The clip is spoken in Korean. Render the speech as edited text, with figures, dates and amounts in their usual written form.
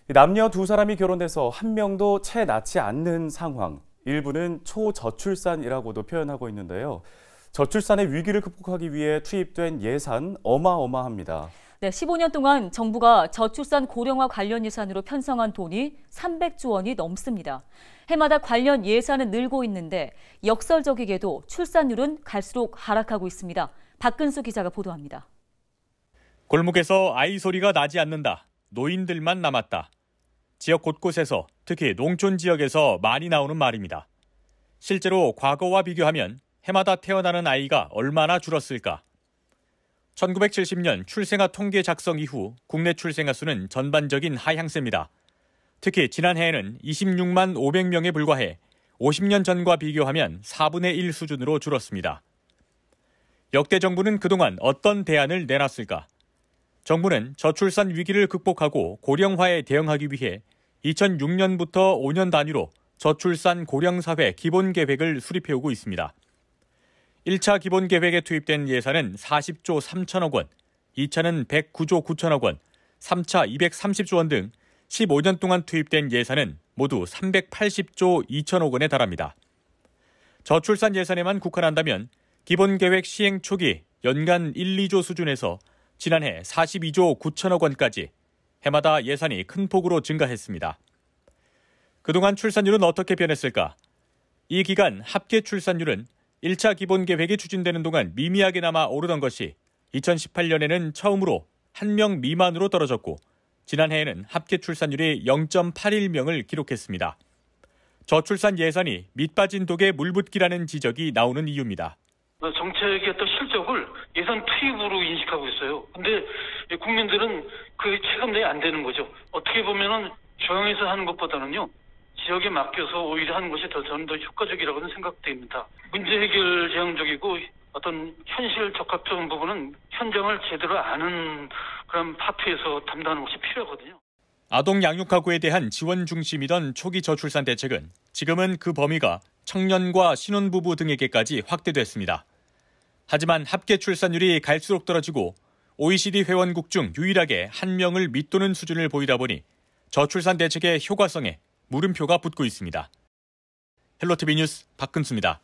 남녀 두 사람이 결혼해서 한 명도 채 낳지 않는 상황. 일부는 초저출산이라고도 표현하고 있는데요. 저출산의 위기를 극복하기 위해 투입된 예산 어마어마합니다. 네, 15년 동안 정부가 저출산 고령화 관련 예산으로 편성한 돈이 300조 원이 넘습니다. 해마다 관련 예산은 늘고 있는데 역설적이게도 출산율은 갈수록 하락하고 있습니다. 박근수 기자가 보도합니다. 골목에서 아이 소리가 나지 않는다. 노인들만 남았다. 지역 곳곳에서 특히 농촌 지역에서 많이 나오는 말입니다. 실제로 과거와 비교하면 해마다 태어나는 아이가 얼마나 줄었을까? 1970년 출생아 통계 작성 이후 국내 출생아 수는 전반적인 하향세입니다. 특히 지난해에는 26만 500명에 불과해 50년 전과 비교하면 4분의 1 수준으로 줄었습니다. 역대 정부는 그동안 어떤 대안을 내놨을까? 정부는 저출산 위기를 극복하고 고령화에 대응하기 위해 2006년부터 5년 단위로 저출산 고령사회 기본계획을 수립해오고 있습니다. 1차 기본계획에 투입된 예산은 40조 3천억 원, 2차는 109조 9천억 원, 3차 230조 원 등 15년 동안 투입된 예산은 모두 380조 2천억 원에 달합니다. 저출산 예산에만 국한한다면 기본계획 시행 초기 연간 1, 2조 수준에서 지난해 42조 9천억 원까지 해마다 예산이 큰 폭으로 증가했습니다. 그동안 출산율은 어떻게 변했을까? 이 기간 합계 출산율은 1차 기본계획이 추진되는 동안 미미하게나마 오르던 것이 2018년에는 처음으로 1명 미만으로 떨어졌고 지난해에는 합계 출산율이 0.81명을 기록했습니다. 저출산 예산이 밑빠진 독에 물붓기라는 지적이 나오는 이유입니다. 정책의 어떤 실적을 예산 투입으로 인식하고 있어요. 근데 국민들은 그 체감이 안 되는 거죠. 어떻게 보면은 중앙에서 하는 것보다는요, 지역에 맡겨서 오히려 하는 것이 저는 더 효과적이라고는 생각됩니다. 문제 해결 지향적이고 어떤 현실 적합적인 부분은 현장을 제대로 아는 그런 파트에서 담당하는 것이 필요하거든요. 아동 양육 가구에 대한 지원 중심이던 초기 저출산 대책은 지금은 그 범위가 청년과 신혼부부 등에게까지 확대됐습니다. 하지만 합계 출산율이 갈수록 떨어지고 OECD 회원국 중 유일하게 1명을 밑도는 수준을 보이다 보니 저출산 대책의 효과성에 물음표가 붙고 있습니다. 헬로티비 뉴스 박근수입니다.